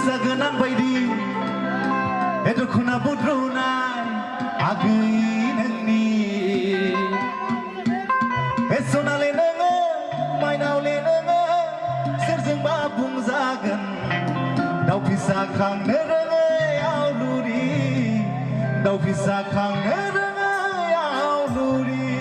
Saganang baidi Edo kuna budrunai Agui nengni Esona le nenga Mainau le nenga Serjeng babung zagan Dau pisah kang nerenge Yau luri Dau pisah kang nerenge Yau luri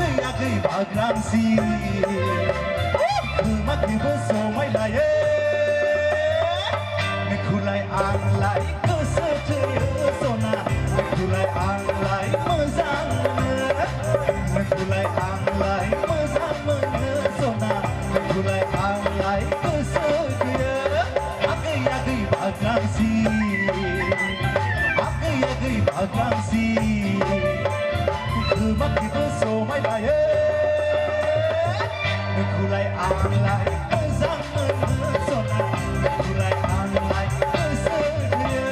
Agai bagrangsi Kemak di besomai laye Mekulai anglai kesetia sona Mekulai anglai mezang Mekulai anglai mezang sona Mekulai anglai kesetia Agai bagrangsi Agai bagrangsi Kemak di besomai laye Mekulai anglai mezang sona Mekulai anglai kesedia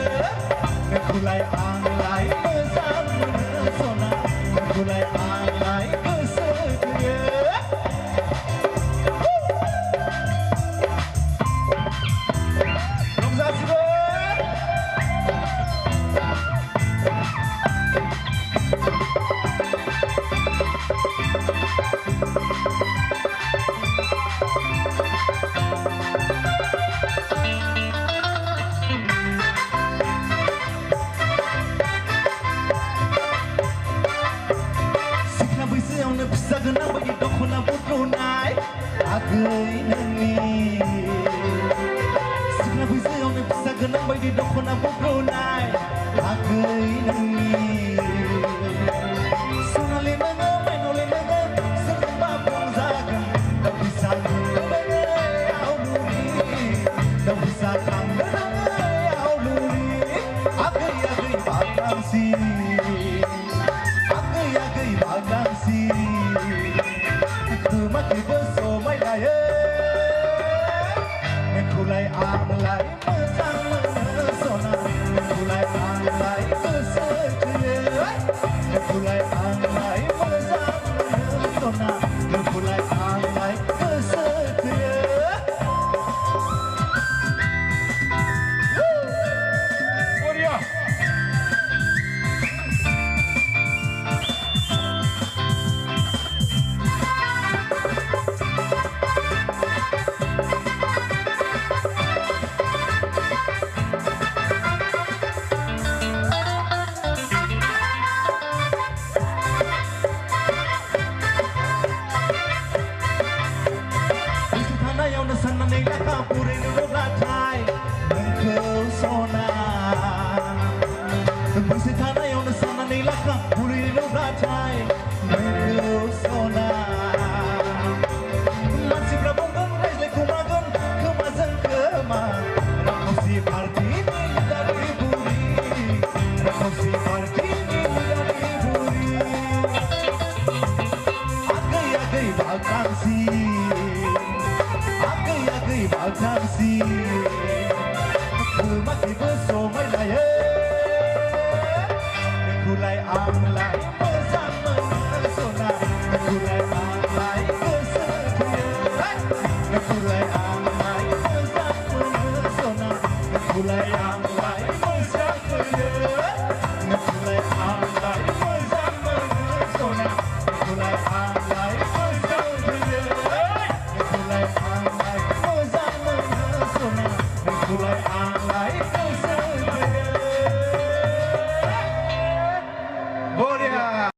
Mekulai anglai mezang sona Mekulai anglai kesedia Saganang bagi dokuna budrunai Agai nengni Signa bisa yang saganang bagi dokuna budrunai Agai nengni Sonale nenga mainole nenga Serjeng babung zagan Dau bisa nenga yau luri Dau bisa kang nenga yau luri Agai bagrangsi Agai bagrangsi Kemak di besomai laye Mekulai anglai mezang sona Mekulai anglai kesedia Mekulai anglai mezang sona Mekulai anglai kesedia Korea Sana nei la kapure no ratai Engkau sona Bangsi tanah yang sana nei la kapure no ratai Engkau sona Masih berabungkan reis le kumagon Kemazan kema Rakosi partini dari buri Rakosi partini dari buri Agai bagrangsi Agai bagrangsi Kemak di besomai laye Mekulai anglai mezang sona Mekulai anglai kesedia Mekulai anglai mezang sona Mekulai anglai